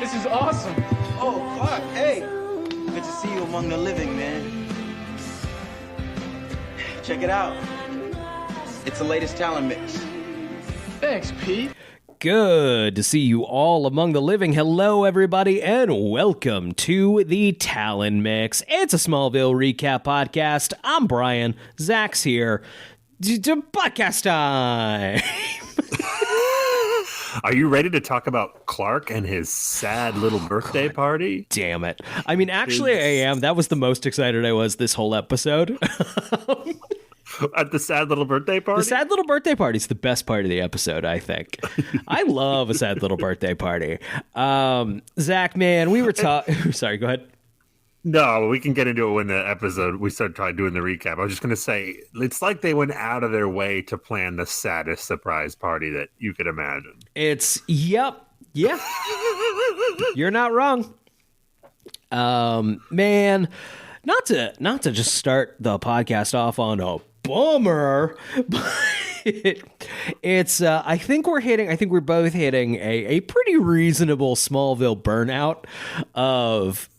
This is awesome. Oh, Clark, hey. Good to see you among the living, man. Check it out. It's the latest talent mix. Thanks, Pete. Good to see you all among the living. Hello, everybody, and welcome to the Talon Mix. It's a Smallville recap podcast. I'm Brian. Zach's here. Podcast time. Are you ready to talk about Clark and his sad little birthday party? Damn it. I mean, actually, I am. That was the most excited I was this whole episode. At the sad little birthday party? The sad little birthday party is the best part of the episode, I think. I love a sad little birthday party. Zach, man, we were talking... Sorry, go ahead. No, we can get into it when the episode, we start doing the recap. I was just going to say, it's like they went out of their way to plan the saddest surprise party that you could imagine. Yeah. You're not wrong. Man, not to just start the podcast off on a bummer, but I think we're both hitting a pretty reasonable Smallville burnout of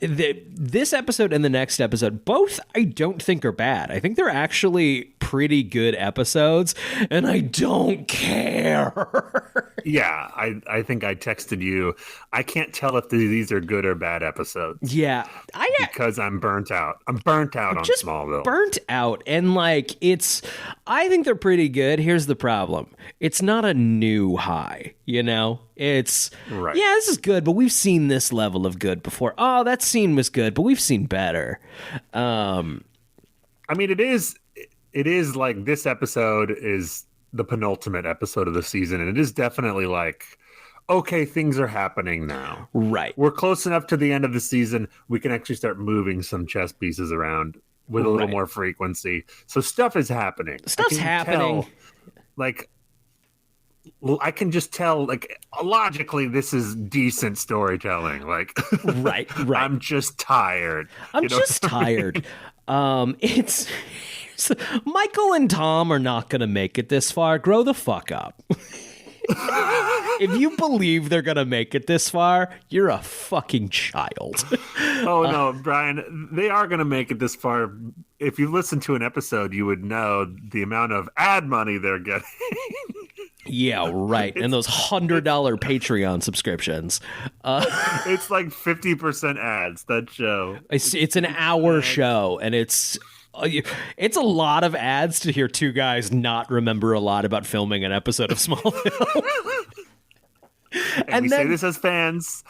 this episode and the next episode. Both I don't think are bad. I think they're actually pretty good episodes, and I don't care. Yeah, I think I texted you. I can't tell if these are good or bad episodes. Yeah, because I'm burnt out. I'm burnt out on just Smallville. Burnt out, and I think they're pretty good. Here's the problem: it's not a new high. You know, it's right. Yeah, this is good, but we've seen this level of good before. Oh, that scene was good, but we've seen better. I mean, it is like this episode is the penultimate episode of the season, and it is definitely like, okay, things are happening now. Right. We're close enough to the end of the season. We can actually start moving some chess pieces around with a little more frequency. So stuff is happening. Stuff's happening. I can just tell, like, logically, this is decent storytelling. Like, right. I'm just tired. Tired. It's Michael and Tom are not going to make it this far. Grow the fuck up. If you believe they're going to make it this far, you're a fucking child. Oh, no, Brian, they are going to make it this far. If you listen to an episode, you would know the amount of ad money they're getting. Yeah, right. And those $100 Patreon subscriptions. It's like 50% ads, that show. It's an hour show, and it's a lot of ads to hear two guys not remember a lot about filming an episode of Smallville. And we say this as fans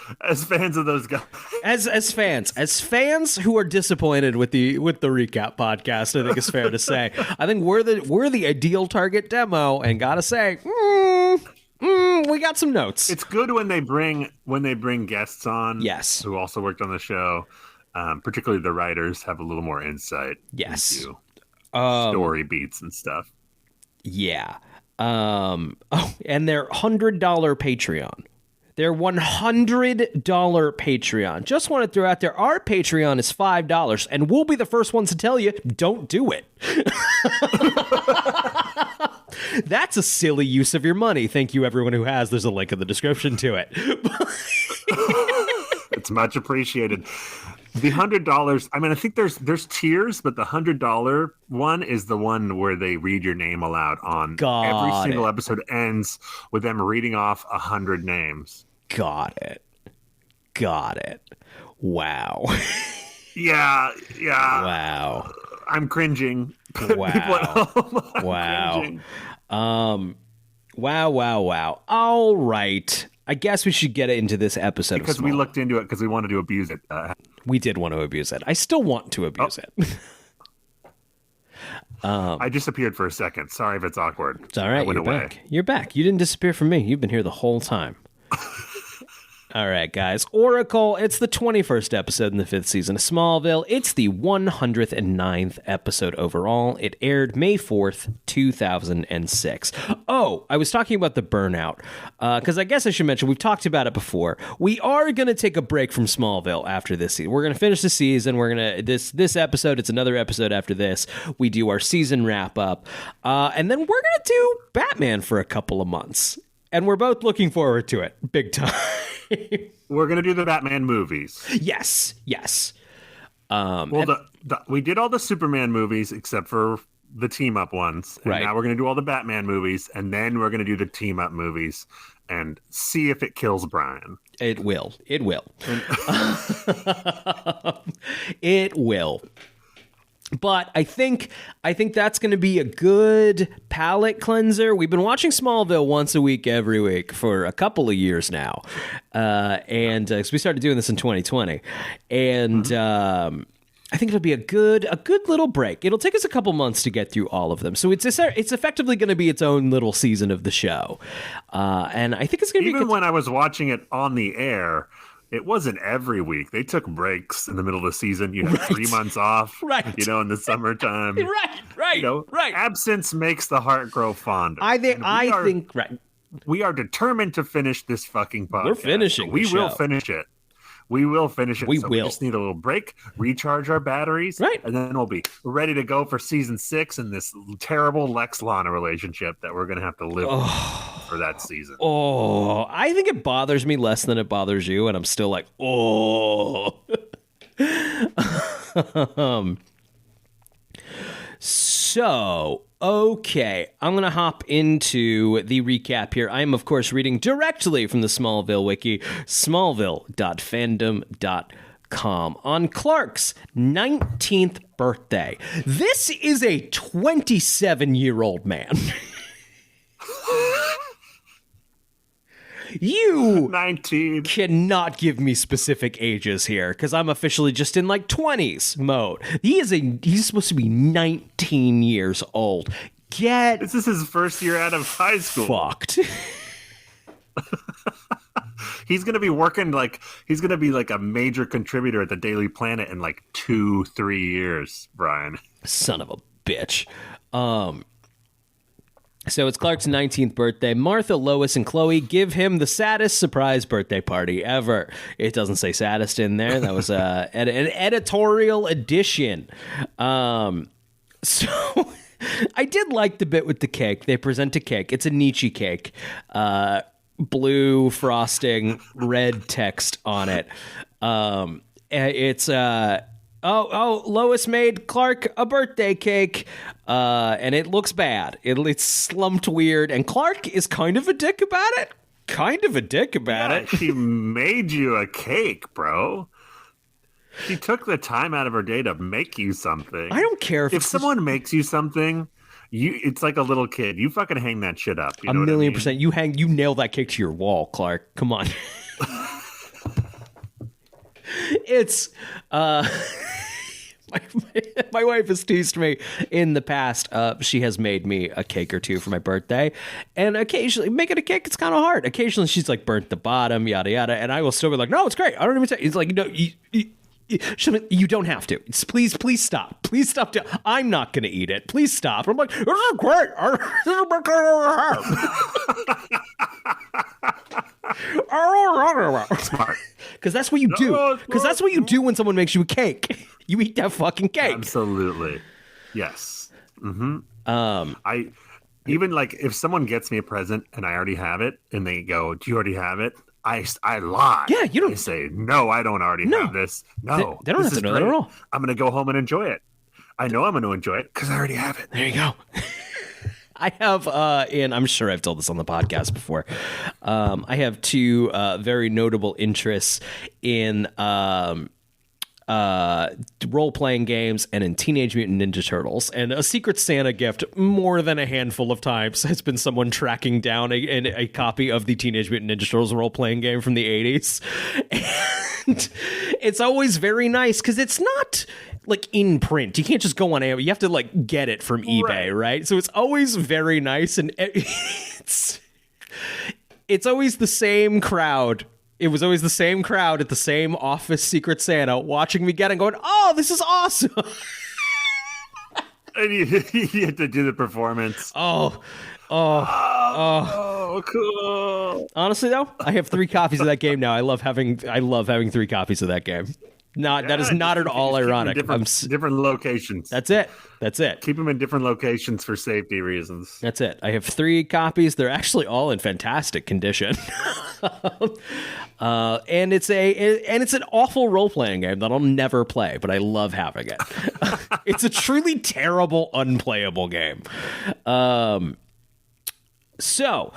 of those guys. As fans who are disappointed with the recap podcast, I think it's fair to say. I think we're the ideal target demo, and gotta say, we got some notes. It's good when they bring guests on, yes, who also worked on the show. Particularly the writers have a little more insight. Yes, into story beats and stuff. Yeah. And their $100 Patreon. Their $100 Patreon. Just want to throw out there, our Patreon is $5, and we'll be the first ones to tell you, don't do it. That's a silly use of your money. Thank you, everyone who has. There's a link in the description to it. It's much appreciated. The $100, I mean, I think there's tiers, but the $100 one is the one where they read your name aloud on. Every single episode ends with them reading off 100 names. Got it. Wow. Yeah. Wow. I'm cringing. Wow. Cringing. Wow. All right. I guess we should get into this episode. Because we looked into it because we wanted to abuse it. We did want to abuse it. I still want to abuse it. I disappeared for a second. Sorry if it's awkward. It's all right. You're back. You're back. You didn't disappear from me. You've been here the whole time. All right, guys. Oracle, it's the 21st episode in the 5th season of Smallville. It's the 109th episode overall. It aired May 4th, 2006. Oh, I was talking about the burnout, because I guess I should mention, we've talked about it before. We are going to take a break from Smallville after this season. We're going to finish the season. We're going to, this episode, it's another episode after this. We do our season wrap up, and then we're going to do Batman for a couple of months. And we're both looking forward to it, big time. We're gonna do the Batman movies. Yes. We did all the Superman movies except for the team up ones. And right. Now we're gonna do all the Batman movies, and then we're gonna do the team up movies and see if it kills Brian. It will. It will. But I think that's going to be a good palate cleanser. We've been watching Smallville once a week, every week for a couple of years now, and we started doing this in 2020, and I think it'll be a good little break. It'll take us a couple months to get through all of them, so it's effectively going to be its own little season of the show, and I think it's going to be even when I was watching it on the air. It wasn't every week. They took breaks in the middle of the season. You had 3 months off, right? In the summertime, right. Absence makes the heart grow fonder. I think we are determined to finish this fucking podcast. We're finishing. We will finish it. We will finish it. We We just need a little break, recharge our batteries, right, and then we'll be ready to go for season 6 in this terrible Lex-Lana relationship that we're going to have to live with for that season. Oh, I think it bothers me less than it bothers you, and I'm still like, oh. So, okay, I'm going to hop into the recap here. I am, of course, reading directly from the Smallville wiki, smallville.fandom.com. On Clark's 19th birthday. This is a 27-year-old man. You 19 cannot give me specific ages here because I'm officially just in like 20s mode. He's supposed to be 19 years old. This is his first year out of high school. Fucked. He's gonna be working he's gonna be like a major contributor at the Daily Planet in like 2-3 years, Brian. Son of a bitch. So it's Clark's 19th birthday. Martha, Lois, and Chloe give him the saddest surprise birthday party ever. It doesn't say saddest in there. That was an editorial addition. So I did like the bit with the cake. They present a cake. It's a Nietzsche cake. Blue frosting, red text on it. It's... Lois made Clark a birthday cake, and it looks bad. It's slumped weird, and Clark is kind of a dick about it. She made you a cake, bro. She took the time out of her day to make you something. I don't care if someone makes you something. It's like a little kid. You fucking hang that shit up. You know 1,000,000%. You nail that cake to your wall, Clark. Come on. It's my wife has teased me in the past. She has made me a cake or two for my birthday, and occasionally making a cake, it's kind of hard. Occasionally she's like burnt the bottom, yada yada, and I will still be like, no, it's great. I don't even say. It's like, you don't have to. Please stop. Please stop. I'm not going to eat it. Please stop. I'm like, this is great. Smart. Because that's what you do. Because that's what you do when someone makes you a cake. You eat that fucking cake. Absolutely. Yes. Mm-hmm. I even like if someone gets me a present and I already have it, and they go, "Do you already have it?" I lie. Yeah, you don't. I say, "No, I don't already have this." No, they don't have to know that at all. I'm going to go home and enjoy it. I know I'm going to enjoy it because I already have it. There you go. I have, and I'm sure I've told this on the podcast before, I have two very notable interests in role-playing games and in Teenage Mutant Ninja Turtles. And a Secret Santa gift more than a handful of times has been someone tracking down a copy of the Teenage Mutant Ninja Turtles role-playing game from the 80s. And it's always very nice because it's not... like in print. You can't just go on Amazon. You have to like get it from eBay, right? So it's always very nice, and it's always the same crowd. It was always the same crowd at the same office Secret Santa watching me get it and going, "Oh, this is awesome." And you have to do the performance. Oh, cool. Honestly though, I have 3 copies of that game now. I love having 3 copies of that game. That is not at all ironic. Different locations. That's it. Keep them in different locations for safety reasons. That's it. I have 3 copies. They're actually all in fantastic condition. And it's an awful role-playing game that I'll never play, but I love having it. It's a truly terrible, unplayable game. So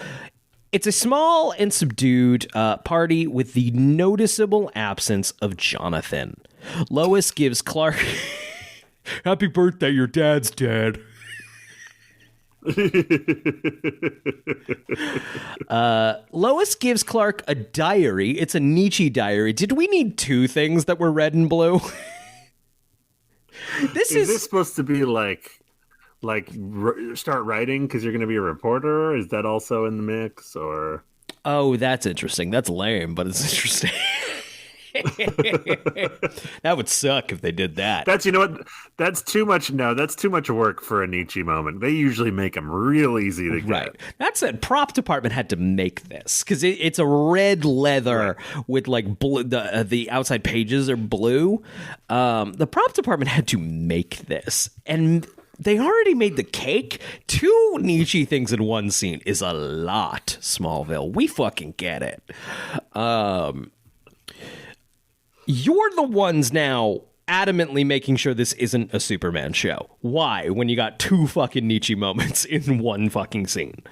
it's a small and subdued party with the noticeable absence of Jonathan. Lois gives Clark, "Happy birthday, your dad's dead." Lois gives Clark a diary. It's a Nietzsche diary. Did we need two things that were red and blue? Is this supposed to be like start writing because you're going to be a reporter? Is that also in the mix? Or that's interesting. That's lame, but it's interesting. That would suck if they did that. That's, you know what? That's too much. No, that's too much work for a Nietzsche moment. They usually make them real easy to get. Right. That said, prop department had to make this because it's a red leather with like blue. The outside pages are blue. The prop department had to make this, and they already made the cake. 2 Nietzsche things in one scene is a lot. Smallville, we fucking get it. You're the ones now adamantly making sure this isn't a Superman show. Why? When you got 2 fucking Nietzsche moments in one fucking scene.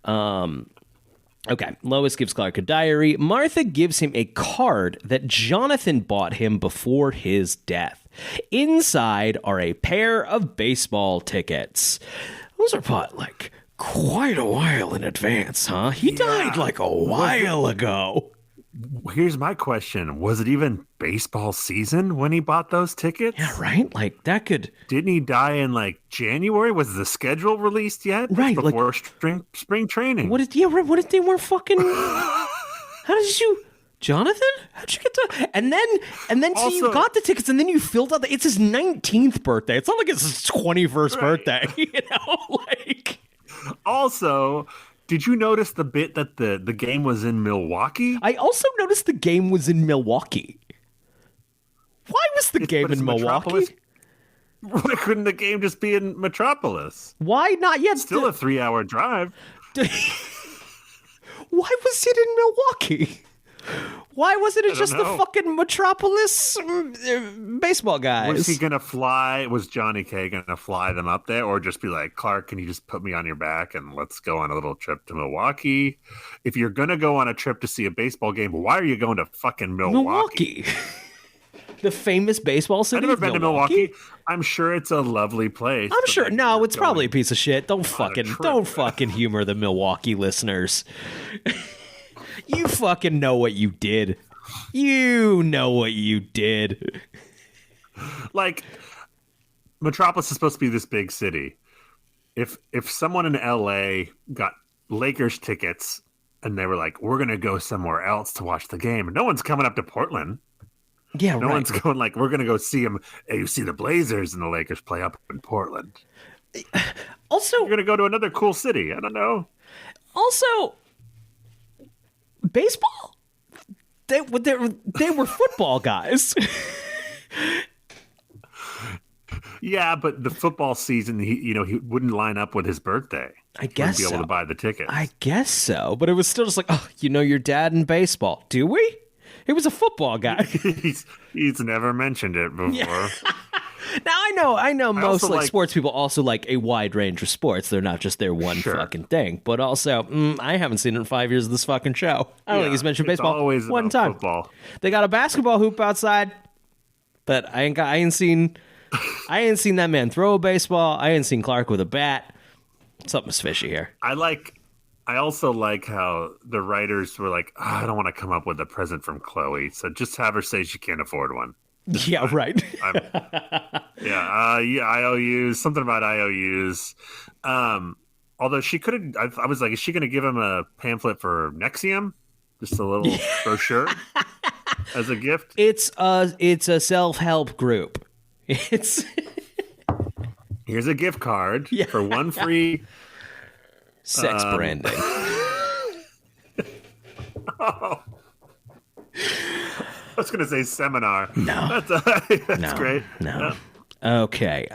Okay, Lois gives Clark a diary. Martha gives him a card that Jonathan bought him before his death. Inside are a pair of baseball tickets. Those are bought like quite a while in advance, huh? He died like a while ago. Here's my question. Was it even baseball season when he bought those tickets? Yeah, right? Like, that could... Didn't he die in, like, January? Was the schedule released yet? Right. Before spring training. What if they weren't fucking... How did you... Jonathan? How'd you get to... And then also, so you got the tickets, and then you filled out the... It's his 19th birthday. It's not like it's his 21st birthday, you know? Like... Also... Did you notice the bit that the game was in Milwaukee? I also noticed the game was in Milwaukee. Why was the game in Milwaukee? Why couldn't the game just be in Metropolis? Why not yet? Still a 3-hour drive. Why was it in Milwaukee? Why wasn't it just the fucking Metropolis baseball guys? Was he going to fly? Was Johnny K going to fly them up there? Or just be like, Clark, can you just put me on your back and let's go on a little trip to Milwaukee? If you're going to go on a trip to see a baseball game, why are you going to fucking Milwaukee? The famous baseball city. I've never been to Milwaukee. I'm sure it's a lovely place. I'm sure. No, it's probably a piece of shit. Don't fucking humor the Milwaukee listeners. You fucking know what you did. You know what you did. Like, Metropolis is supposed to be this big city. If someone in LA got Lakers tickets and they were like, we're going to go somewhere else to watch the game, no one's coming up to Portland. Yeah, no one's going like, we're going to go see them. Hey, you see the Blazers and the Lakers play up in Portland. Also, you're going to go to another cool city. I don't know. Also, baseball? They were football guys. Yeah, but the football season, he wouldn't line up with his birthday. I guess be able to buy the tickets. I guess so, but it was still just like, oh, your dad in baseball. Do we? He was a football guy. he's never mentioned it before. Yeah. Now I know most sports people also like a wide range of sports. They're not just their one fucking thing. But also, I haven't seen it in 5 years of this fucking show. I don't think he's mentioned baseball one time. Football. They got a basketball hoop outside, but I ain't seen that man throw a baseball. I ain't seen Clark with a bat. Something's fishy here. I also like how the writers were like, I don't want to come up with a present from Chloe, so just have her say she can't afford one. Yeah, right. IOUs, something about IOUs. Although she could have, I was like, is she going to give him a pamphlet for Nexium? Just a little brochure as a gift? It's a self-help group. Here's a gift card for one free sex branding. Oh. I was going to say seminar. No. That's great. No. Okay,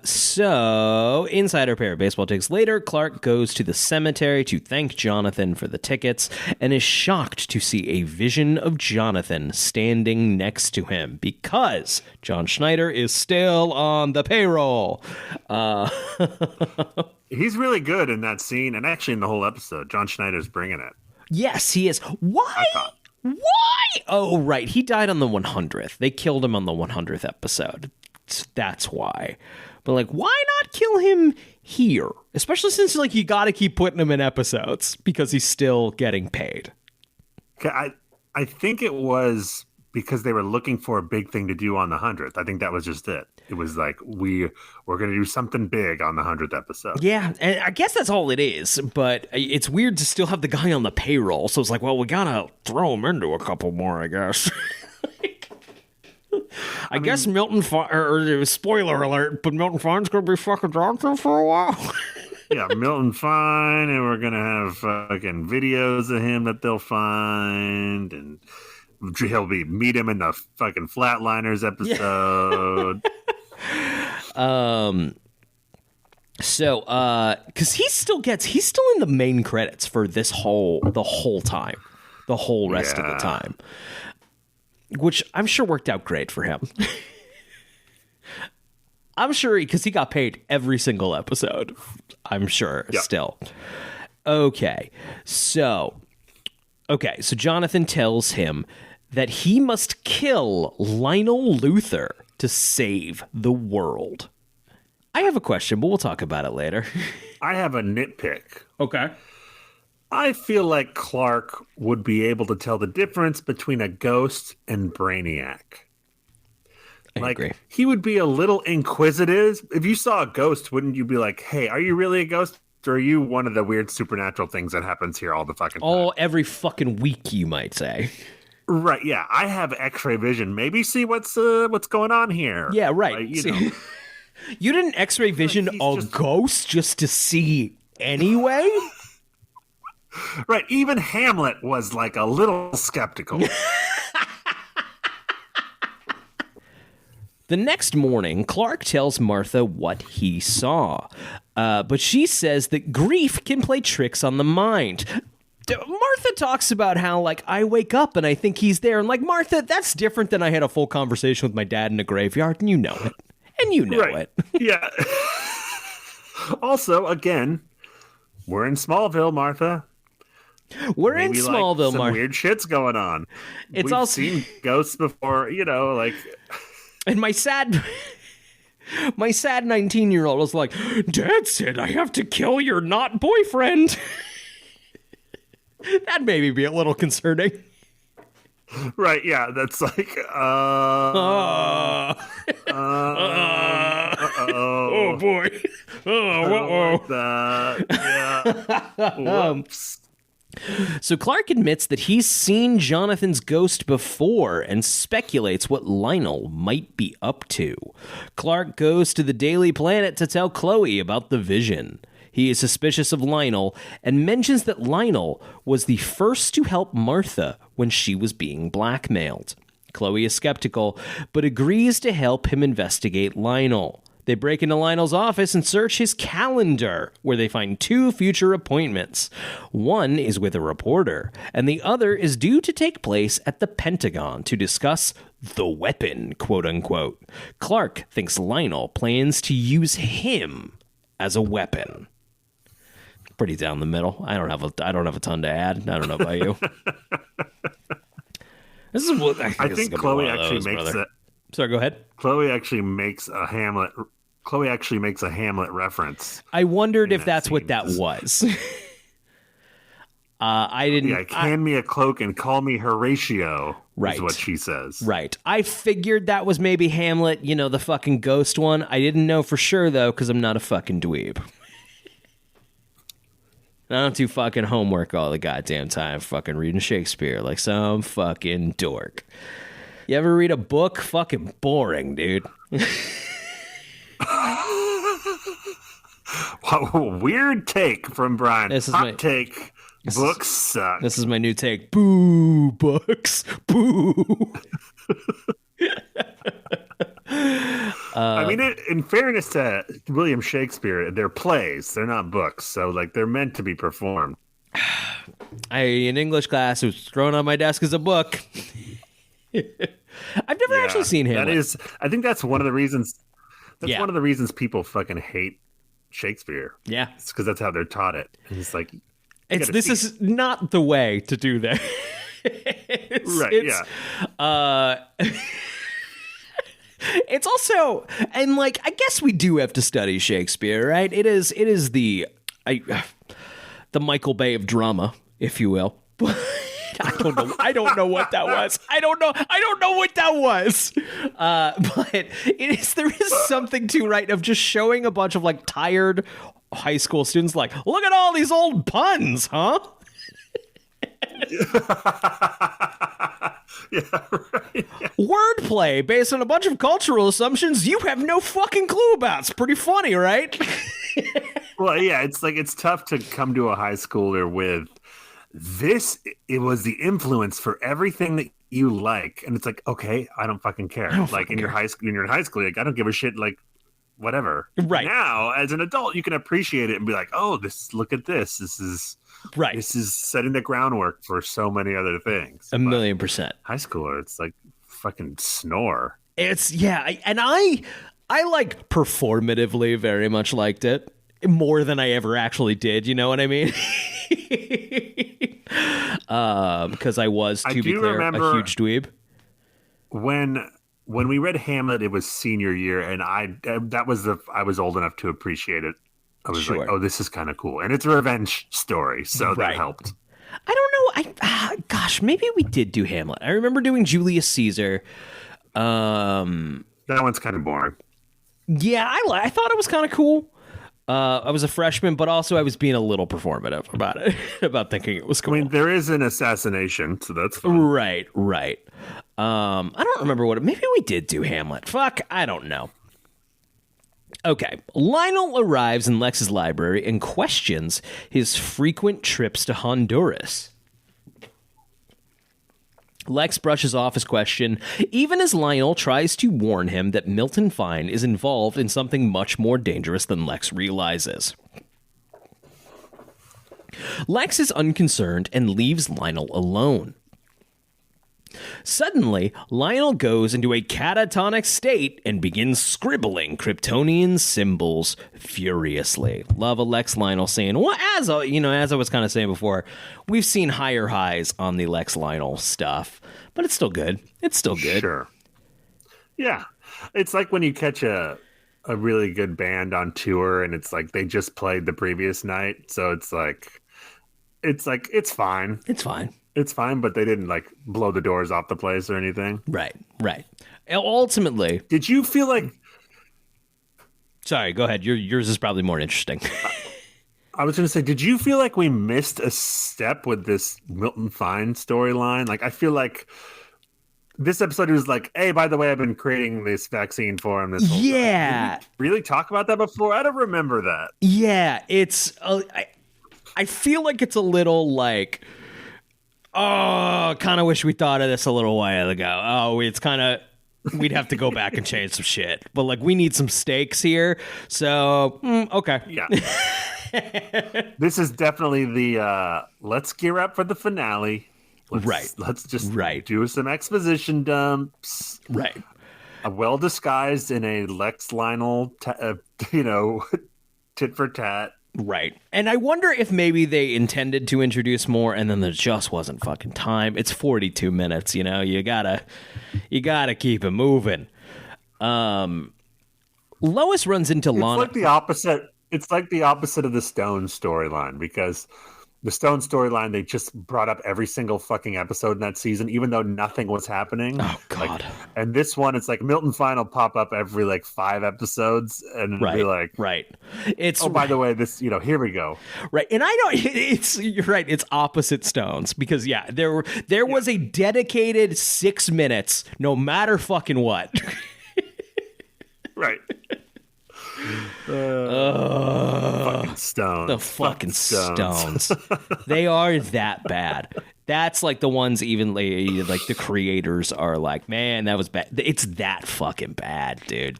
so inside our pair of baseball takes later, Clark goes to the cemetery to thank Jonathan for the tickets and is shocked to see a vision of Jonathan standing next to him because John Schneider is still on the payroll. He's really good in that scene and actually in the whole episode. John Schneider's bringing it. Yes, he is. Why? Why? Oh, right. He died on the 100th. They killed him on the 100th episode. That's why. But like, why not kill him here? Especially since like you got to keep putting him in episodes because he's still getting paid. I think it was because they were looking for a big thing to do on the 100th. I think that was just it. It was like we're going to do something big on the 100th episode. Yeah, and I guess that's all it is. But it's weird to still have the guy on the payroll. So it's like, well, we gotta throw him into a couple more, I guess. I guess Milton or spoiler alert, but Milton Fine's gonna be fucking Johnson for a while. Yeah, Milton Fine, and we're gonna have fucking videos of him that they'll find, and he'll meet him in the fucking Flatliners episode. So because he's still in the main credits for the whole rest of the time. Which I'm sure worked out great for him. I'm sure because he got paid every single episode. I'm sure still. Okay. So Jonathan tells him that he must kill Lionel Luthor to save the world. I have a question, but we'll talk about it later. I have a nitpick. Okay. I feel like Clark would be able to tell the difference between a ghost and Brainiac. I agree. He would be a little inquisitive. If you saw a ghost, wouldn't you be like, hey, are you really a ghost? Or are you one of the weird supernatural things that happens here all the fucking time? Oh, every fucking week, you might say. Right, yeah. I have X-ray vision. Maybe see what's going on here. Yeah, right. You didn't X-ray vision ghost just to see anyway? Right, even Hamlet was like a little skeptical. The next morning, Clark tells Martha what he saw, but she says that grief can play tricks on the mind. Martha talks about how, like, I wake up and I think he's there, and like, Martha, that's different than I had a full conversation with my dad in a graveyard, and you know it. And you know it. Yeah. Also, again, we're in Smallville, Martha. We're in Smallville, Martha. Weird shit's going on. We've seen ghosts before, like. And my sad 19-year-old was like, Dad said I have to kill your not boyfriend. That made me be a little concerning. Right, yeah, that's like, oh boy. Oh, like that. Yeah. Whoops. So Clark admits that he's seen Jonathan's ghost before and speculates what Lionel might be up to. Clark goes to the Daily Planet to tell Chloe about the vision. He is suspicious of Lionel and mentions that Lionel was the first to help Martha when she was being blackmailed. Chloe is skeptical, but agrees to help him investigate Lionel. They break into Lionel's office and search his calendar, where they find 2 future appointments. One is with a reporter, and the other is due to take place at the Pentagon to discuss the weapon, quote-unquote. Clark thinks Lionel plans to use him as a weapon. Pretty down the middle. I don't have a ton to add. I don't know about you. This is what I think Chloe actually makes it. Sorry, go ahead. Chloe actually makes a Hamlet reference. I wondered if that's what that was. I didn't. Yeah, hand me a cloak and call me Horatio. Right. Is what she says. Right. I figured that was maybe Hamlet, the fucking ghost one. I didn't know for sure, though, because I'm not a fucking dweeb. I don't do fucking homework all the goddamn time, fucking reading Shakespeare like some fucking dork. You ever read a book? Fucking boring, dude. Weird take from Brian. Hot take. Books suck. This is my new take. Boo, books. Boo. I mean, in fairness to William Shakespeare, they're plays. They're not books. So, like, they're meant to be performed. In English class, it was thrown on my desk as a book. I've never actually seen Hamlet. I think that's one of the reasons. That's one of the reasons people fucking hate Shakespeare. Yeah. It's because that's how they're taught it. And it's like, this is not the way to do that. It's also, and like, I guess we do have to study Shakespeare, right? It is the Michael Bay of drama, if you will. I don't know what that was. I don't know what that was. But there is something to, right, of just showing a bunch of like tired high school students like, look at all these old puns, huh? Wordplay based on a bunch of cultural assumptions you have no fucking clue about. It's pretty funny, right? Well, yeah, it's like, it's tough to come to a high schooler with this. It was the influence for everything that you like, and it's like, okay, I don't fucking care. In your high school, like, I don't give a shit. Like, whatever. Right now, as an adult, you can appreciate it and be like, oh, look at this. This is right. This is setting the groundwork for so many other things. 1,000,000%. High schooler, it's like fucking snore. It's I like performatively very much liked it more than I ever actually did. You know what I mean? Because I was, to be clear, a huge dweeb. When we read Hamlet, it was senior year, and I was old enough to appreciate it. I was like, oh, this is kind of cool, and it's a revenge story, so that helped. I don't know. Gosh, maybe we did do Hamlet. I remember doing Julius Caesar. That one's kind of boring. Yeah, I thought it was kind of cool. I was a freshman, but also I was being a little performative about it, about thinking it was cool. I mean, there is an assassination, so that's fun. Right. I don't remember maybe we did do Hamlet. Fuck, I don't know. Okay, Lionel arrives in Lex's library and questions his frequent trips to Honduras. Lex brushes off his question, even as Lionel tries to warn him that Milton Fine is involved in something much more dangerous than Lex realizes. Lex is unconcerned and leaves Lionel alone. Suddenly, Lionel goes into a catatonic state and begins scribbling Kryptonian symbols furiously. Love a Lex Lionel scene. Well, as I was kind of saying before, we've seen higher highs on the Lex Lionel stuff, but it's still good. Sure. Yeah. It's like when you catch a really good band on tour and it's like they just played the previous night, so it's fine. It's fine, but they didn't like blow the doors off the place or anything. Right. Ultimately, did you feel like? Sorry, go ahead. Yours is probably more interesting. I was going to say, did you feel like we missed a step with this Milton Fine storyline? Like, I feel like this episode was like, hey, by the way, I've been creating this vaccine for him. This whole time. Did we really talk about that before? I don't remember that. Yeah, it's. I feel like it's a little like. Oh, kind of wish we thought of this a little while ago. Oh, it's kind of, we'd have to go back and change some shit. But, like, we need some stakes here. So, okay. Yeah. This is definitely the, let's gear up for the finale. Let's just do some exposition dumps. Right. Well disguised in a Lex Lionel, tit for tat. Right. And I wonder if maybe they intended to introduce more and then there just wasn't fucking time. It's 42 minutes, you gotta keep it moving. Lois runs into Lana. It's like the opposite of the Stone storyline, because the Stone storyline, they just brought up every single fucking episode in that season, even though nothing was happening. Oh, God. And this one, it's like Milton Fine will pop up every, 5 episods and be like... Right. It's... Oh, by the way, this, here we go. Right. And you're right, it's opposite Stones, because, there was a dedicated 6 minutes, no matter fucking what. Right. Fucking Stones. The fucking Stones. They are that bad. That's like the ones even like the creators are like, man, that was bad. It's that fucking bad, dude.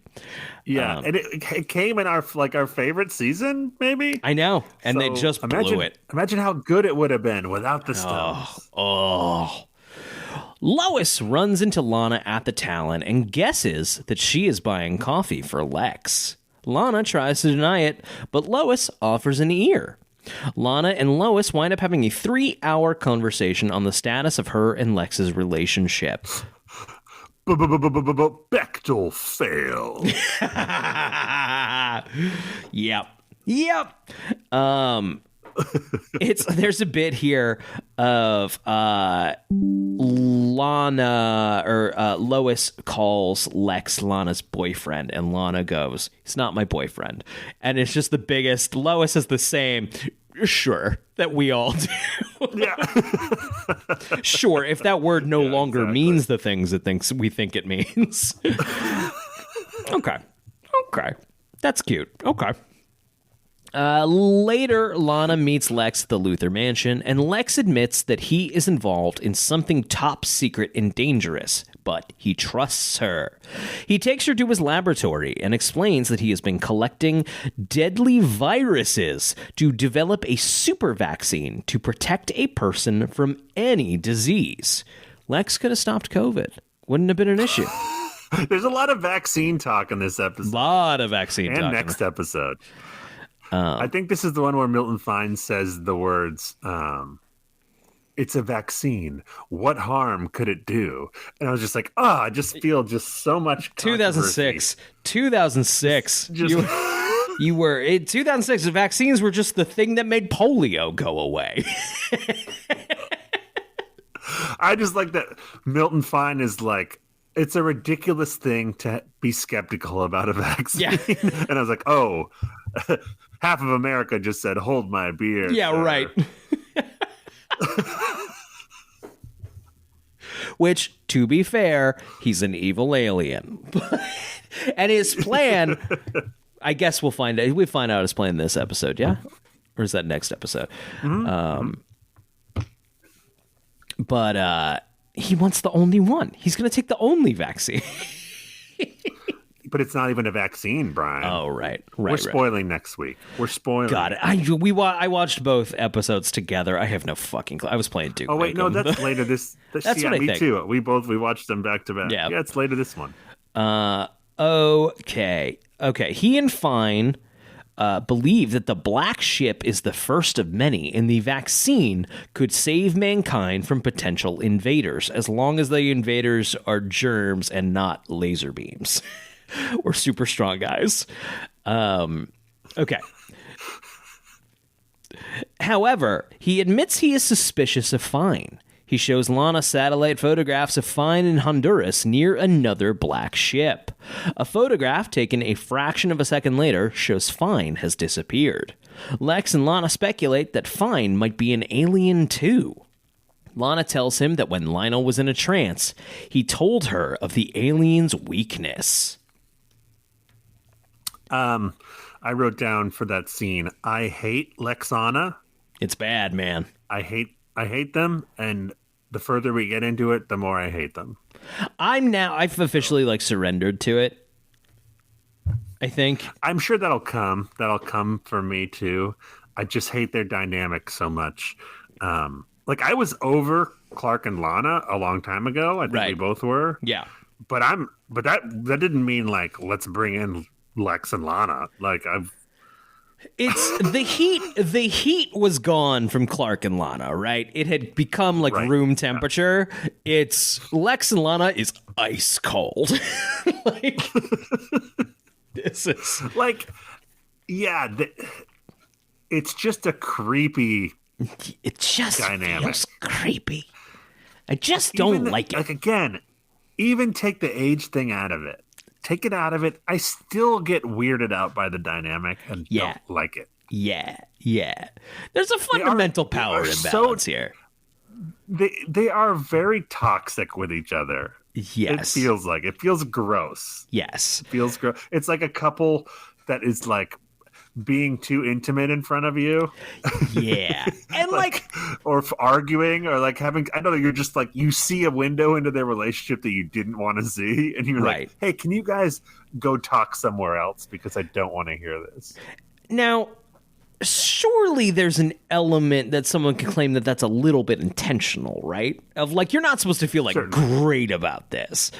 Yeah, and it came in our favorite season, maybe. I know, and they just blew it. Imagine how good it would have been without the stones. Lois runs into Lana at the Talon and guesses that she is buying coffee for Lex. Lana tries to deny it, but Lois offers an ear. Lana and Lois wind up having a 3-hour conversation on the status of her and Lex's relationship. Bechtel fail. Yep. There's a bit here of Lana or Lois calls Lex Lana's boyfriend, and Lana goes, "He's not my boyfriend." And it's just the biggest. Lois is the same. Sure, that we all do. Yeah. Sure, if that word no longer means the things it thinks we think it means. Okay. That's cute. Okay. Later, Lana meets Lex at the Luthor mansion, and Lex admits that he is involved in something top secret and dangerous, but he trusts her. He takes her to his laboratory and explains that he has been collecting deadly viruses to develop a super vaccine to protect a person from any disease. Lex could have stopped COVID. Wouldn't have been an issue. There's a lot of vaccine talk in this episode. And next episode. I think this is the one where Milton Fine says the words, "It's a vaccine. What harm could it do?" And I was just like, I just feel just so much 2006. You were in 2006. The vaccines were just the thing that made polio go away. I just like that Milton Fine is like, it's a ridiculous thing to be skeptical about a vaccine. Yeah. And I was like, half of America just said, "Hold my beer." Yeah, sir. Right. Which, to be fair, he's an evil alien. And his plan, I guess we find out his plan this episode, yeah? Or is that next episode? Mm-hmm. But he wants the only one. He's going to take the only vaccine. But it's not even a vaccine, Brian. Oh, right. We're spoiling next week. We're spoiling. Got it. I watched both episodes together. I have no fucking clue. I was playing Duke. Oh, wait, no, that's later this. That's what I think. Me too. We watched them back to back. Yeah, it's later this one. Okay. He and Fine believe that the black ship is the first of many, and the vaccine could save mankind from potential invaders, as long as the invaders are germs and not laser beams. Or super strong guys. Okay. However, he admits he is suspicious of Fine. He shows Lana satellite photographs of Fine in Honduras near another black ship. A photograph taken a fraction of a second later shows Fine has disappeared. Lex and Lana speculate that Fine might be an alien too. Lana tells him that when Lionel was in a trance, he told her of the alien's weakness. I wrote down for that scene, I hate Lexana. It's bad, man. I hate them, and the further we get into it, the more I hate them. I've officially surrendered to it. I think. I'm sure that'll come. That'll come for me too. I just hate their dynamic so much. I was over Clark and Lana a long time ago. I think we both were. Yeah. But that didn't mean let's bring in Lex and Lana. It's the heat. The heat was gone from Clark and Lana, right? It had become room temperature. Yeah. It's Lex and Lana is ice cold. This is it's just a creepy. It just dynamic. Feels creepy. I just don't like it. Again, even take the age thing out of it. Take it out of it. I still get weirded out by the dynamic and don't like it. Yeah. There's a fundamental power imbalance here. They are very toxic with each other. Yes. It feels gross. Yes. It feels gross. It's like a couple that is being too intimate in front of you. Yeah. And or arguing or like having, I know that you're just like, you see a window into their relationship that you didn't want to see. And you're like, hey, can you guys go talk somewhere else? Because I don't want to hear this. Now, surely there's an element that someone can claim that that's a little bit intentional, right? Of like, you're not supposed to feel like great about this,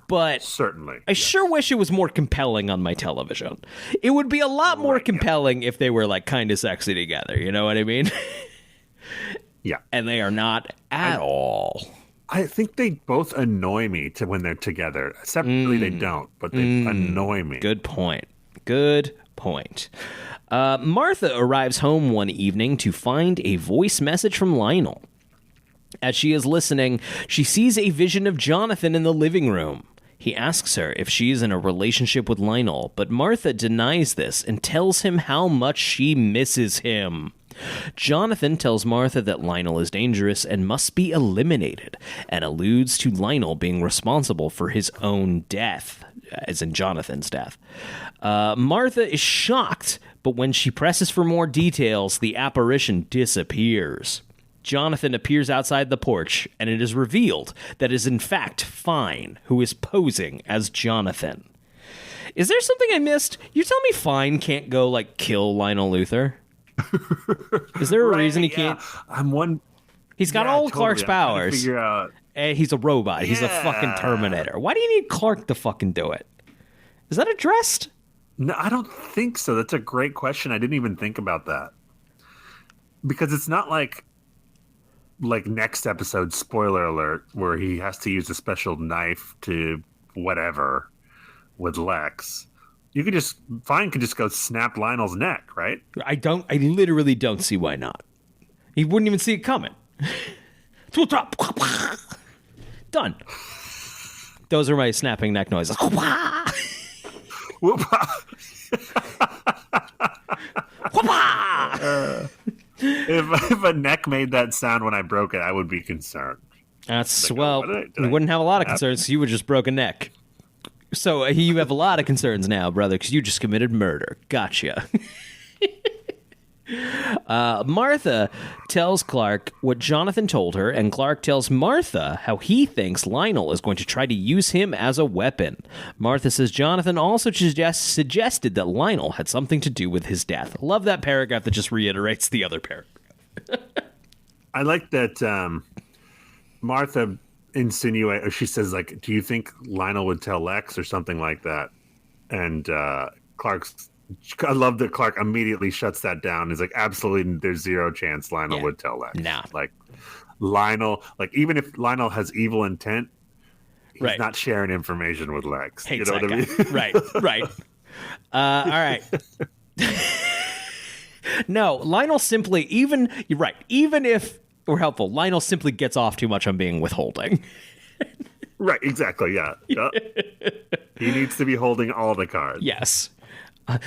but certainly I sure wish it was more compelling on my television. It would be a lot more compelling if they were like kind of sexy together. You know what I mean? Yeah. And they are not at all. I think they both annoy me when they're together. Separately, they don't, but they annoy me. Good point. Martha arrives home one evening to find a voice message from Lionel. As she is listening, she sees a vision of Jonathan in the living room. He asks her if she is in a relationship with Lionel, but Martha denies this and tells him how much she misses him. Jonathan tells Martha that Lionel is dangerous and must be eliminated, and alludes to Lionel being responsible for his own death, as in Jonathan's death. Martha is shocked, but when she presses for more details, the apparition disappears. Jonathan appears outside the porch, and it is revealed that it is in fact Fine, who is posing as Jonathan. Is there something I missed? You tell me Fine can't go, like, kill Lionel Luthor? Is there a reason he can't? He's got all Clark's powers. Figure out. He's a robot. He's a fucking Terminator. Why do you need Clark to fucking do it? Is that addressed? No, I don't think so. That's a great question. I didn't even think about that. Because it's not like next episode, spoiler alert, where he has to use a special knife to whatever with Lex. Fine could just go snap Lionel's neck, right? I literally don't see why not. He wouldn't even see it coming. Done. Those are my snapping neck noises. If a neck made that sound when I broke it, I would be concerned. That's you wouldn't have a lot of concerns. You would just broke a neck. So you have a lot of concerns now, brother, because you just committed murder. Gotcha. Martha tells Clark what Jonathan told her, and Clark tells Martha how he thinks Lionel is going to try to use him as a weapon. Martha says Jonathan also suggested that Lionel had something to do with his death. Love that paragraph that just reiterates the other paragraph. I like that Martha insinuate, or she says, like, do you think Lionel would tell Lex or something like that? And I love that Clark immediately shuts that down. He's like, absolutely, there's zero chance Lionel would tell Lex. Nah. Like, Lionel, like, even if Lionel has evil intent, he's not sharing information with Lex. Hates you know that what guy. I mean? Right. All right. No, Lionel simply, you're right, even if we're helpful, Lionel simply gets off too much on being withholding. Right, exactly, yeah. He needs to be holding all the cards. Yes.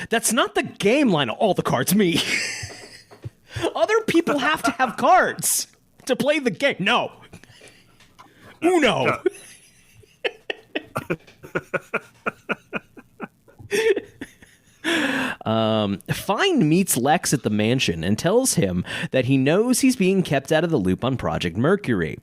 That's not the game, Lionel. All the cards, me. Other people have to have cards to play the game. No. Uno. Fine meets Lex at the mansion and tells him that he knows he's being kept out of the loop on Project Mercury.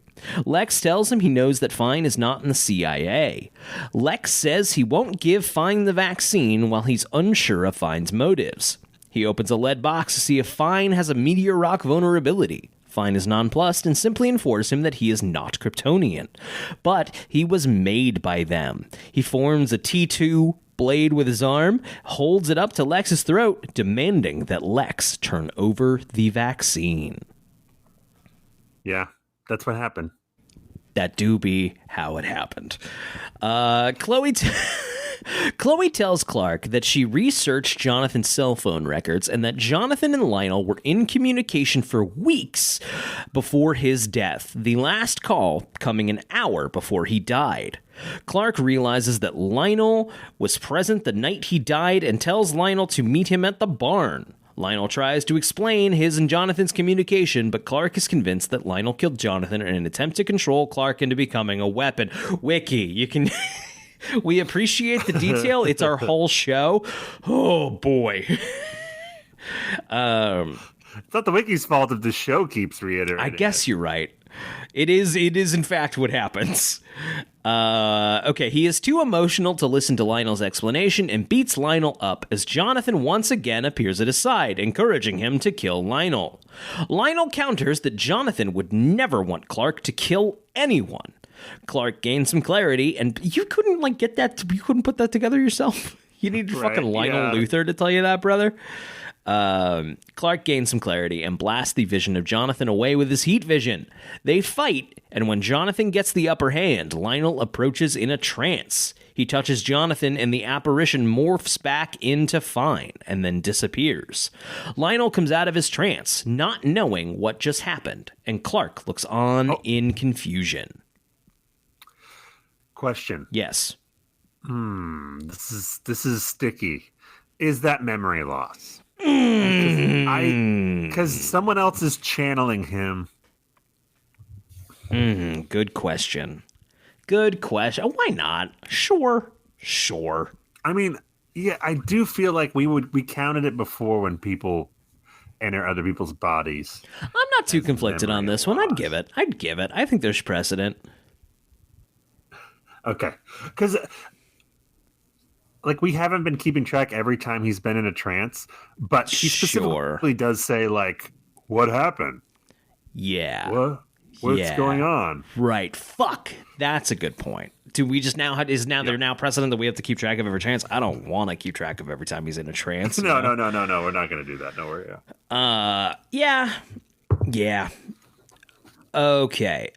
Lex tells him he knows that Fine is not in the CIA. Lex says he won't give Fine the vaccine while he's unsure of Fine's motives. He opens a lead box to see if Fine has a meteor rock vulnerability. Fine is nonplussed and simply informs him that he is not Kryptonian, but he was made by them. He forms a T2 blade with his arm, holds it up to Lex's throat, demanding that Lex turn over the vaccine. Yeah, that's what happened. That do be how it happened. Chloe tells Clark that she researched Jonathan's cell phone records and that Jonathan and Lionel were in communication for weeks before his death, the last call coming an hour before he died. Clark realizes that Lionel was present the night he died and tells Lionel to meet him at the barn. Lionel tries to explain his and Jonathan's communication, but Clark is convinced that Lionel killed Jonathan in an attempt to control Clark into becoming a weapon. Wiki, you can... We appreciate the detail. It's our whole show. Oh, boy. It's not the wiki's fault if the show keeps reiterating. I guess you're right. It is in fact what happens. Okay, he is too emotional to listen to Lionel's explanation and beats Lionel up as Jonathan once again appears at his side, encouraging him to kill Lionel. Lionel counters that Jonathan would never want Clark to kill anyone. Clark gains some clarity, and you couldn't get that. You couldn't put that together yourself. You need fucking Lionel Luthor to tell you that, brother. Clark gains some clarity and blasts the vision of Jonathan away with his heat vision. They fight, and when Jonathan gets the upper hand, Lionel approaches in a trance. He touches Jonathan, and the apparition morphs back into Fine and then disappears. Lionel comes out of his trance, not knowing what just happened, and Clark looks on in confusion. Question. Yes. This is sticky. Is that memory loss? Because someone else is channeling him. Good question. Why not? Sure. I mean, yeah, I do feel like we counted it before when people enter other people's bodies. I'm not too conflicted on this one. I'd give it. I think there's precedent. Okay. Because we haven't been keeping track every time he's been in a trance, but he specifically does say, what happened? Yeah. What's going on? Right. Fuck. That's a good point. Do we just now, there now precedent that we have to keep track of every trance? I don't want to keep track of every time he's in a trance. No. We're not going to do that. No, Yeah. Okay.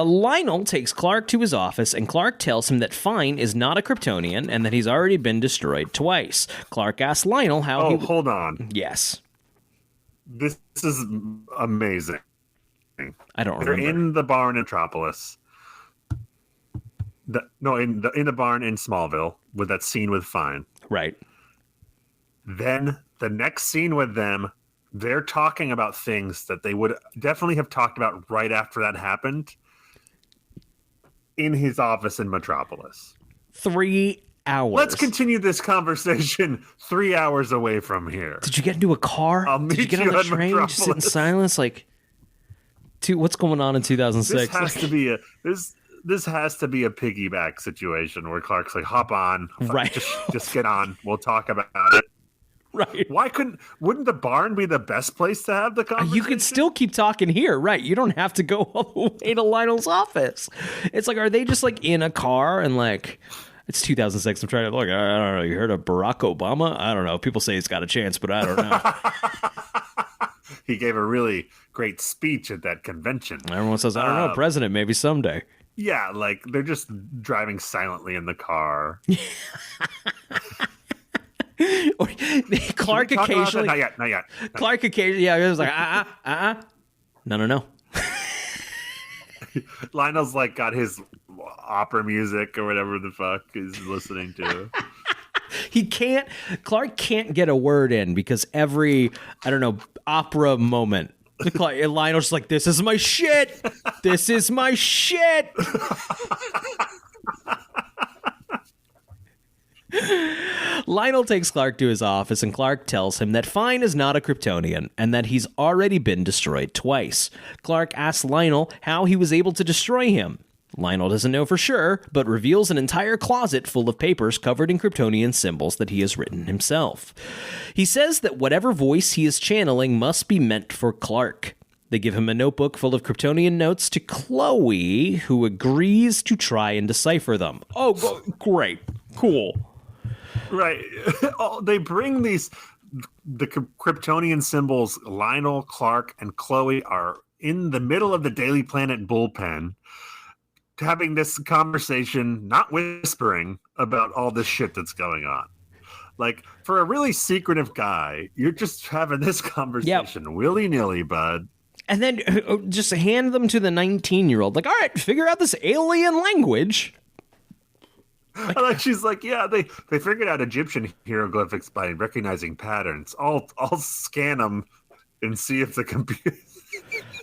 Lionel takes Clark to his office, and Clark tells him that Fine is not a Kryptonian and that he's already been destroyed twice. Clark asks Lionel how he... hold on. Yes. This is amazing. I don't remember. They're in the barn in Metropolis. In the barn in Smallville with that scene with Fine. Right. Then the next scene with them, they're talking about things that they would definitely have talked about right after that happened in his office in Metropolis. 3 hours. Let's continue this conversation 3 hours away from here. Did you get into a car? Did you get on the train? Did you sit in silence? What's going on in 2006? This has to be a piggyback situation where Clark's like, hop on. Right. Just get on. We'll talk about it. Right. Wouldn't the barn be the best place to have the conversation? You could still keep talking here, right? You don't have to go all the way to Lionel's office. It's are they just in a car and it's 2006. I'm trying to look. I don't know. You heard of Barack Obama? I don't know. People say he's got a chance, but I don't know. He gave a really great speech at that convention. Everyone says, I don't know, president, maybe someday. Yeah, they're just driving silently in the car. Clark occasionally. Not yet. Clark occasionally. Yeah, he was No. Lionel's got his opera music or whatever the fuck he's listening to. Clark can't get a word in because every, opera moment, Lionel's just this is my shit. This is my shit. Lionel takes Clark to his office, and Clark tells him that Fine is not a Kryptonian and that he's already been destroyed twice. Clark asks Lionel how he was able to destroy him. Lionel doesn't know for sure, but reveals an entire closet full of papers covered in Kryptonian symbols that he has written himself. He says that whatever voice he is channeling must be meant for Clark. They give him a notebook full of Kryptonian notes to Chloe, who agrees to try and decipher them. Oh, great. Cool. Right. They bring the Kryptonian symbols. Lionel, Clark, and Chloe are in the middle of the Daily Planet bullpen having this conversation, not whispering, about all this shit that's going on. For a really secretive guy, you're just having this conversation willy-nilly, bud. And then just hand them to the 19-year-old. All right, figure out this alien language. She's yeah, they figured out Egyptian hieroglyphics by recognizing patterns. I'll scan them and see if the computer...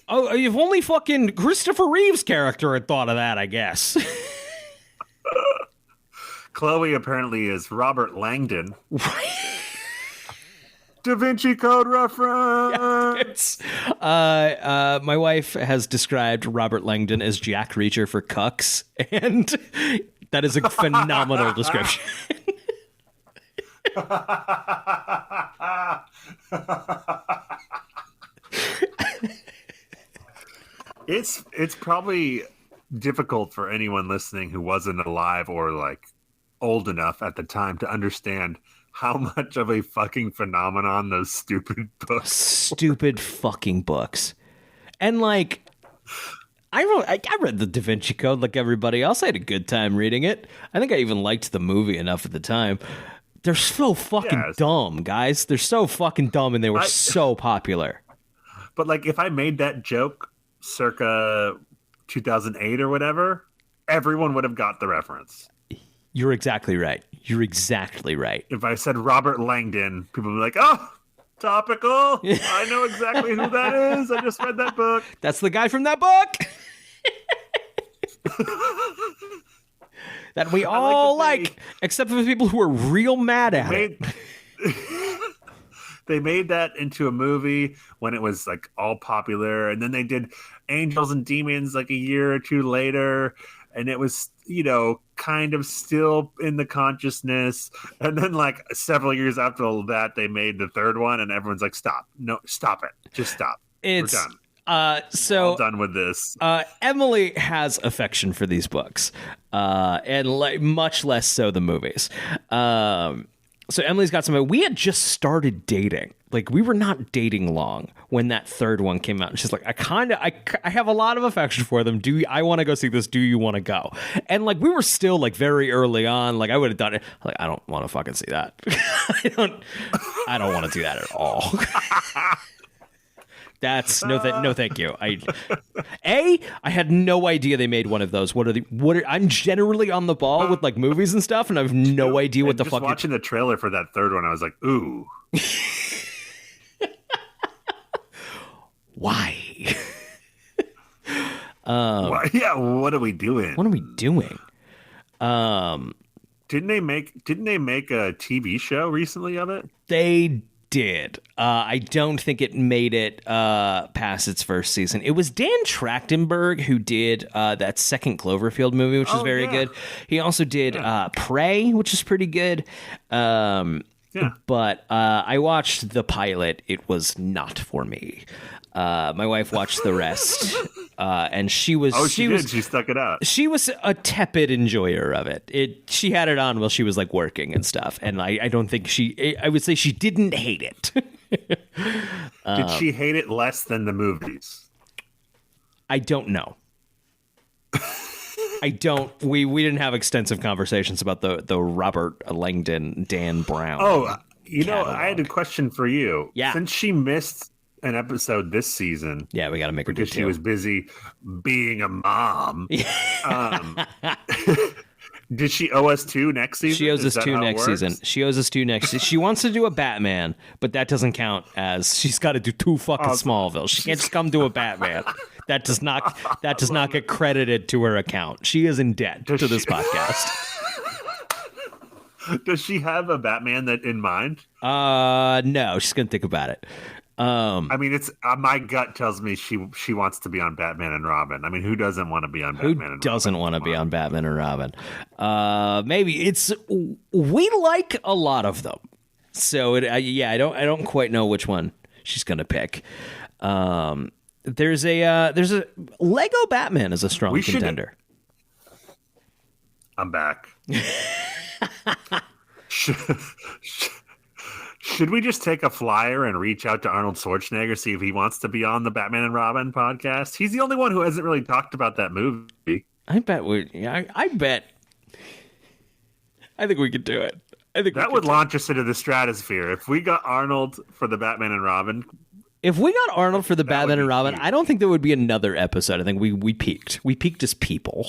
Oh, if only fucking Christopher Reeve's character had thought of that, I guess. Chloe apparently is Robert Langdon. Da Vinci Code reference. Yeah, my wife has described Robert Langdon as Jack Reacher for cucks, and that is a phenomenal description. It's probably difficult for anyone listening who wasn't alive or like old enough at the time to understand how much of a fucking phenomenon those stupid fucking books. And like I read the Da Vinci Code like everybody else. I had a good time reading it. I think I even liked the movie enough at the time. They're so fucking dumb, guys. They're so fucking dumb, and they were so popular. But like, if I made that joke circa 2008 or whatever, everyone would have got the reference. You're exactly right. You're exactly right. If I said Robert Langdon, people would be like, oh, topical. I know exactly who that is. I just read that book. That's the guy from that book. That we all like, except for the people who are real mad at it. They made that into a movie when it was like all popular, and then they did Angels and Demons like a year or two later, and it was, you know, kind of still in the consciousness. And then like several years after that, they made the third one, and everyone's like, stop it, just stop. We're done. So I'm done with this. Emily has affection for these books, and like much less so the movies. So Emily's got some. We had just started dating. Like, we were not dating long when that third one came out. And she's like, I have a lot of affection for them. I want to go see this? Do you want to go? And like, we were still like very early on. Like, I would have done it. Like, I don't want to fucking see that. I don't want to do that at all. That's no, thank you. I had no idea they made one of those. I'm generally on the ball with like movies and stuff, and I have no idea what the fuck. Watching the trailer for that third one, I was like, ooh. Why? Yeah, what are we doing? Didn't they make a TV show recently of it? They did. I don't think it made it past its first season. It was Dan Trachtenberg who did that second Cloverfield movie, which was very good. He also did Prey, which is pretty good. But I watched the pilot. It was not for me. My wife watched the rest, and she was. Oh, she stuck it out. She was a tepid enjoyer of it. She had it on while she was like working and stuff, and I don't think I would say she didn't hate it. Did she hate it less than the movies? I don't know. I don't. We didn't have extensive conversations about the Robert Langdon, Dan Brown. Oh, I had a question for you. Yeah. Since she missed an episode this season. Yeah, we got to make her do because she was busy being a mom. Did she owe us 2 next season? She owes us 2 next season. She owes us 2 next season. She wants to do a Batman, but that doesn't count as she's got to do 2 fucking Smallville. She can't just come to a Batman. That does not get credited to her account. She is in debt to this podcast. Does she have a Batman that in mind? No, she's gonna think about it. I mean, it's my gut tells me she wants to be on Batman and Robin. I mean, who doesn't want to be on Batman and Robin? Who doesn't want to be on Batman and Robin? Maybe we like a lot of them. So I don't quite know which one she's gonna pick. There's a Lego Batman is a strong contender. I'm back. Should we just take a flyer and reach out to Arnold Schwarzenegger, see if he wants to be on the Batman and Robin podcast? He's the only one who hasn't really talked about that movie. I bet I think we could do it. I think that would launch us into the stratosphere. If we got Arnold for the Batman and Robin. If we got Arnold for the Batman and Robin, I don't think there would be another episode. I think we peaked. We peaked as people.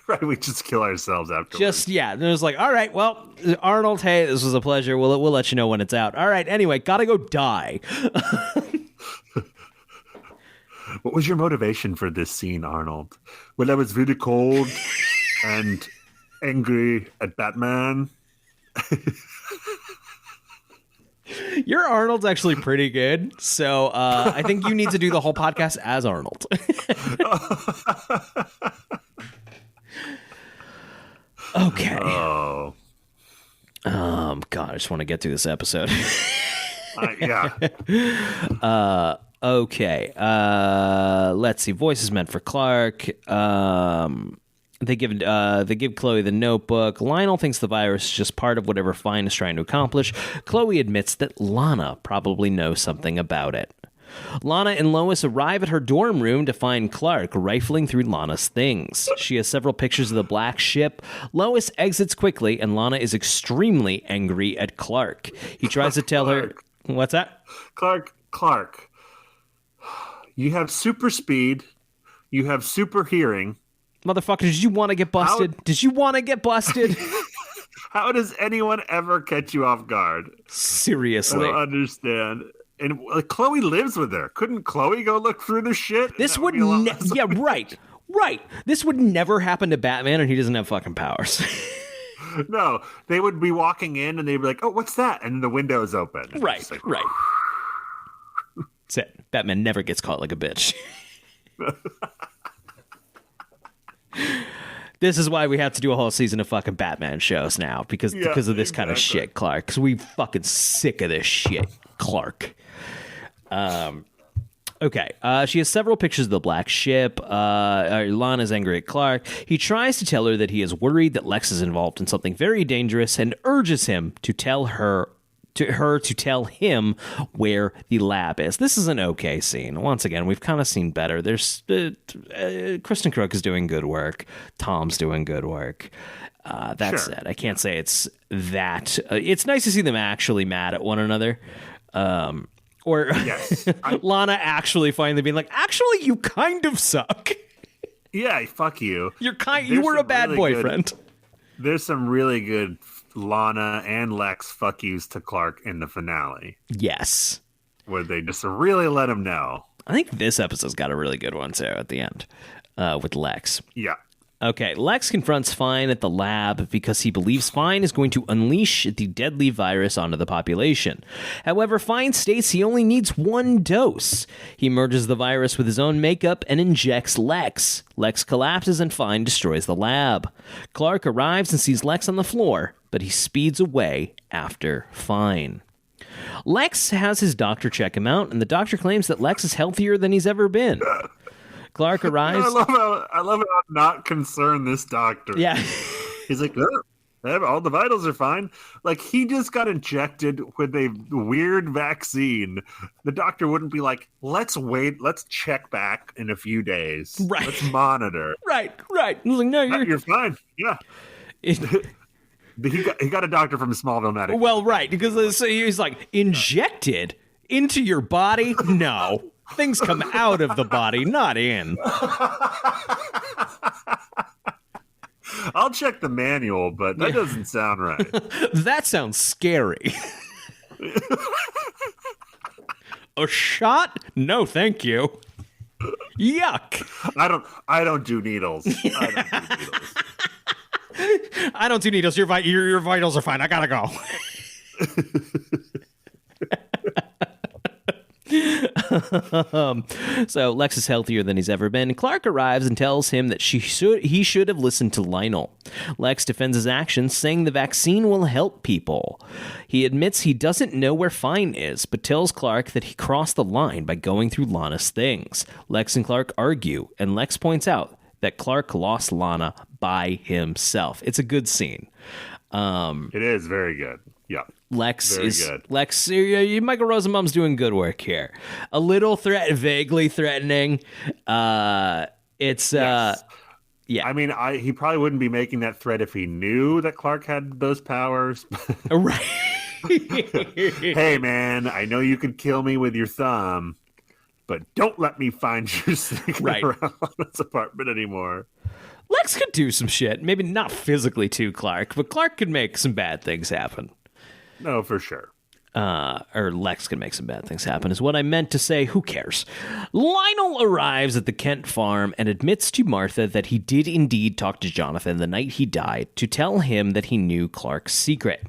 Right, we just kill ourselves afterwards. And it was like, all right, well, Arnold, hey, this was a pleasure. We'll let you know when it's out. All right, anyway, gotta go die. What was your motivation for this scene, Arnold? Well, I was really cold and angry at Batman. Your Arnold's actually pretty good. So I think you need to do the whole podcast as Arnold. Okay. Oh. God, I just want to get through this episode. Yeah. Okay. Let's see. Voice is meant for Clark. They give Chloe the notebook. Lionel thinks the virus is just part of whatever Fine is trying to accomplish. Chloe admits that Lana probably knows something about it. Lana and Lois arrive at her dorm room to find Clark rifling through Lana's things. She has several pictures of the black ship. Lois exits quickly, and Lana is extremely angry at Clark. He tries to tell her... What's that? Clark. You have super speed. You have super hearing. Motherfucker, did you want to get busted? Did you want to get busted? How does anyone ever catch you off guard? Seriously. I don't understand. And Chloe lives with her. Couldn't Chloe go look through the shit? This would yeah, right. This would never happen to Batman, and he doesn't have fucking powers. No, they would be walking in, and they'd be like, "Oh, what's that?" And the window's open. And Right. That's it. Batman never gets caught like a bitch. This is why we have to do a whole season of fucking Batman shows now, because of this kind of shit, Clark. Because we fucking sick of this shit, Clark. Okay. She has several pictures of the black ship. Lana's angry at Clark. He tries to tell her that he is worried that Lex is involved in something very dangerous and urges him to tell him where the lab is. This is an okay scene. Once again, we've kind of seen better. There's Kristen Crook is doing good work. Tom's doing good work. That's it. I can't say it's that. It's nice to see them actually mad at one another. Yes. Lana actually finally being like, actually, you kind of suck. Yeah, fuck you. You were a bad boyfriend. There's some really good Lana and Lex fuck yous to Clark in the finale. Yes. Where they just really let him know. I think this episode's got a really good one, too, at the end with Lex. Yeah. Okay, Lex confronts Fine at the lab because he believes Fine is going to unleash the deadly virus onto the population. However, Fine states he only needs one dose. He merges the virus with his own makeup and injects Lex. Lex collapses and Fine destroys the lab. Clark arrives and sees Lex on the floor, but he speeds away after Fine. Lex has his doctor check him out, and the doctor claims that Lex is healthier than he's ever been. Clark arrives. I love how not concerned this doctor. Yeah. He's like, all the vitals are fine. Like, he just got injected with a weird vaccine. The doctor wouldn't be like, let's wait, let's check back in a few days. Right. Let's monitor. Right. He's like, no, You're fine. Yeah. He got a doctor from Smallville Medical. Well, right, because he's like, injected into your body? No. Things come out of the body, not in. I'll check the manual, but that doesn't sound right. That sounds scary. A shot? No, thank you. Yuck. I don't do needles. I don't do needles. Your vitals are fine. I gotta go. So Lex is healthier than he's ever been. Clark arrives and tells him that he should have listened to Lionel. Lex defends his actions, saying the vaccine will help people. He admits he doesn't know where Fine is, but tells Clark that he crossed the line by going through Lana's things. Lex and Clark argue, and Lex points out that Clark lost Lana by himself. It's a good scene. It is very good. Yeah. Lex, Michael Rosenbaum's doing good work here. A little vaguely threatening. Yes. Yeah. I mean, he probably wouldn't be making that threat if he knew that Clark had those powers. Right. Hey, man, I know you could kill me with your thumb, but don't let me find you sneaking around this apartment anymore. Lex could do some shit. Maybe not physically to Clark, but Clark could make some bad things happen. No, for sure. Or Lex can make some bad things happen, is what I meant to say. Who cares? Lionel arrives at the Kent farm and admits to Martha that he did indeed talk to Jonathan the night he died to tell him that he knew Clark's secret.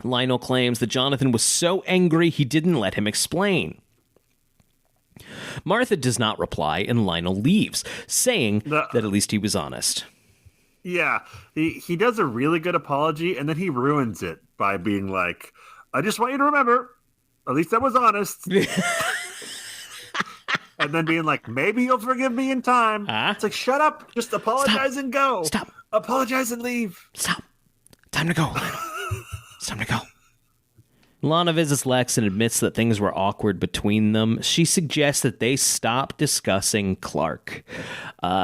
Lionel claims that Jonathan was so angry he didn't let him explain. Martha does not reply, and Lionel leaves, saying that at least he was honest. Yeah, he does a really good apology, and then he ruins it by being like, I just want you to remember, at least I was honest. And then being like, maybe you'll forgive me in time. It's like, shut up, just apologize and go. Stop. Apologize and leave. Stop. Time to go, Lionel. It's time to go. Lana visits Lex and admits that things were awkward between them. She suggests that they stop discussing Clark.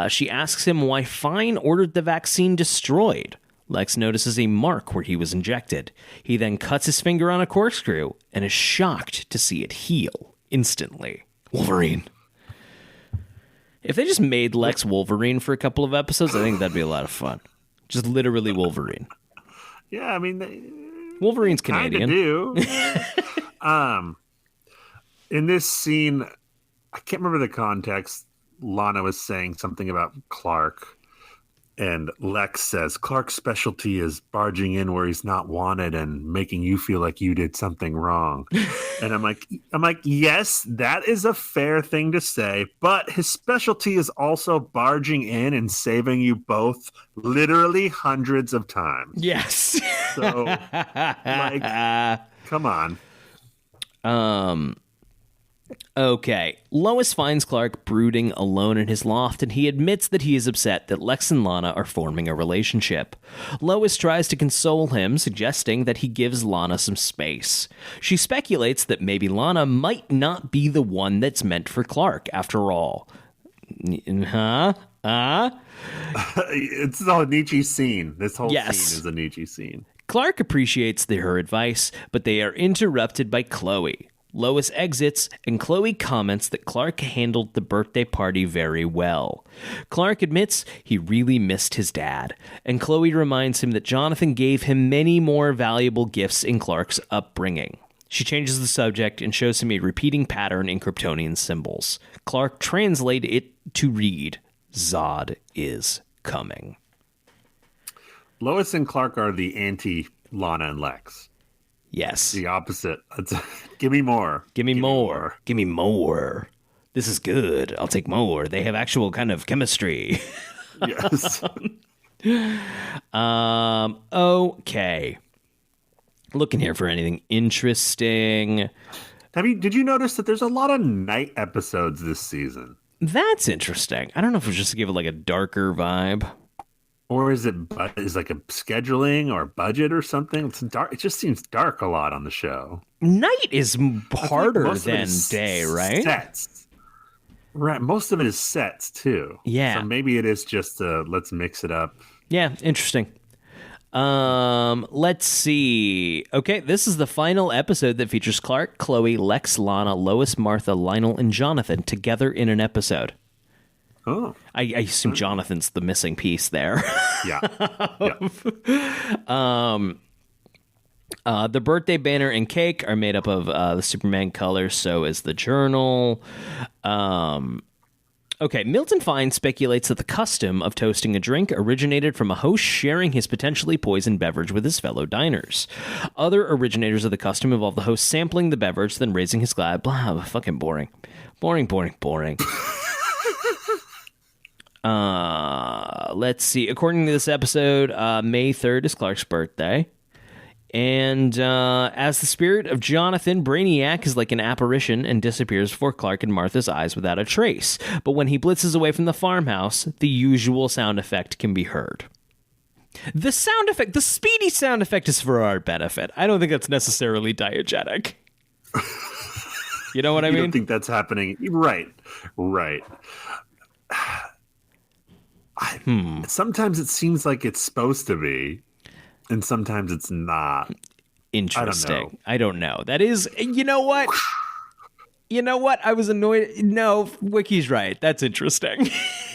She asks him why Fine ordered the vaccine destroyed. Lex notices a mark where he was injected. He then cuts his finger on a corkscrew and is shocked to see it heal instantly. Wolverine. If they just made Lex Wolverine for a couple of episodes, I think that'd be a lot of fun. Just literally Wolverine. Yeah, I mean, Wolverine's Canadian. Do. In this scene, I can't remember the context. Lana was saying something about Clark, and Lex says Clark's specialty is barging in where he's not wanted and making you feel like you did something wrong. And I'm like, yes, that is a fair thing to say, but his specialty is also barging in and saving you both literally hundreds of times. Yes. So, like, come on. Okay. Lois finds Clark brooding alone in his loft, and he admits that he is upset that Lex and Lana are forming a relationship. Lois tries to console him, suggesting that he gives Lana some space. She speculates that maybe Lana might not be the one that's meant for Clark, after all. It's a Nietzsche scene. This whole scene is a Nietzsche scene. Clark appreciates her advice, but they are interrupted by Chloe. Lois exits, and Chloe comments that Clark handled the birthday party very well. Clark admits he really missed his dad, and Chloe reminds him that Jonathan gave him many more valuable gifts in Clark's upbringing. She changes the subject and shows him a repeating pattern in Kryptonian symbols. Clark translates it to read, Zod is coming. Lois and Clark are the anti-Lana and Lex. Yes. The opposite. Give me more. Give me more. Give me more. This is good. I'll take more. They have actual kind of chemistry. Yes. Okay. Looking here for anything interesting. Did you notice that there's a lot of night episodes this season? That's interesting. I don't know if it's just to give it like a darker vibe. Or is it like a scheduling or budget or something? It's dark. It just seems dark a lot on the show. Night is harder than day, right? Sets. Right. Most of it is sets too. Yeah. So maybe it is just let's mix it up. Yeah. Interesting. Let's see. Okay. This is the final episode that features Clark, Chloe, Lex, Lana, Lois, Martha, Lionel, and Jonathan together in an episode. Oh. I assume Jonathan's the missing piece there. Yeah. The birthday banner and cake are made up of the Superman colors, so is the journal. Okay, Milton Fine speculates that the custom of toasting a drink originated from a host sharing his potentially poisoned beverage with his fellow diners. Other originators of the custom involve the host sampling the beverage, then raising his glass. Blah, fucking boring. Boring. Let's see. According to this episode, May 3rd is Clark's birthday. And as the spirit of Jonathan, Brainiac is like an apparition and disappears before Clark and Martha's eyes without a trace. But when he blitzes away from the farmhouse, the usual sound effect can be heard. The sound effect, the speedy sound effect, is for our benefit. I don't think that's necessarily diegetic. You know what I mean? You don't think that's happening? Right. Sometimes it seems like it's supposed to be, and sometimes it's not. Interesting. I don't know. That is, you know what? I was annoyed. No, Wiki's right. That's interesting.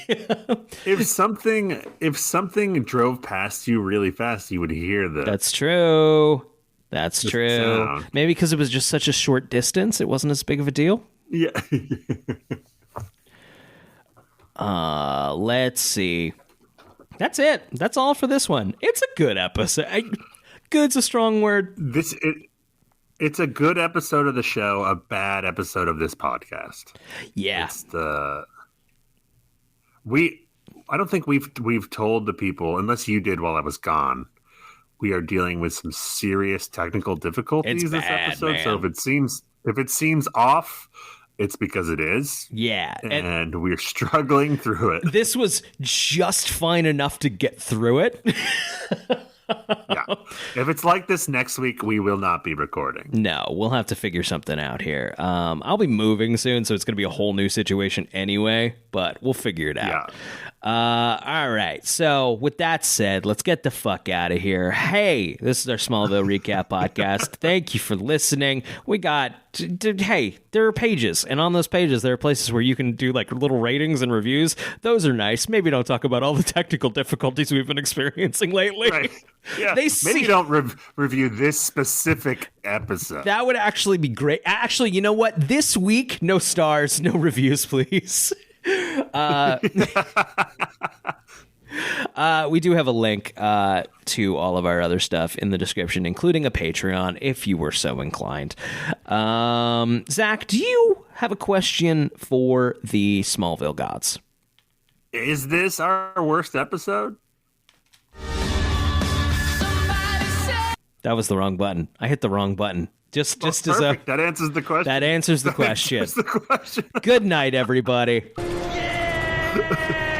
If something drove past you really fast, you would hear the. That's true. That's true. Sound. Maybe because it was just such a short distance, it wasn't as big of a deal. Yeah. Let's see. That's it. That's all for this one. It's a good episode. Good's a strong word. It's a good episode of the show, a bad episode of this podcast. Yeah. I don't think we've told the people, unless you did while I was gone, we are dealing with some serious technical difficulties this episode. Man. So if it seems off, it's because it is. Yeah. And we're struggling through it. This was just fine enough to get through it. Yeah. If it's like this next week, we will not be recording. No, we'll have to figure something out here. I'll be moving soon, so it's going to be a whole new situation anyway, but we'll figure it out. Yeah. All right. So with that said, let's get the fuck out of here. Hey, this is our Smallville recap podcast. Thank you for listening. We got, hey, there are pages, and on those pages, there are places where you can do like little ratings and reviews. Those are nice. Maybe don't talk about all the technical difficulties we've been experiencing lately. Right. Yeah. Maybe don't review this specific episode. That would actually be great. Actually, you know what? This week, no stars, no reviews, please. We do have a link to all of our other stuff in the description, including a Patreon, if you were so inclined. Zach, do you have a question for the Smallville gods? Is this our worst episode? That was the wrong button. I hit the wrong button. Just as that answers the question. That answers the question. Answers the question. Good night, everybody. Yeah!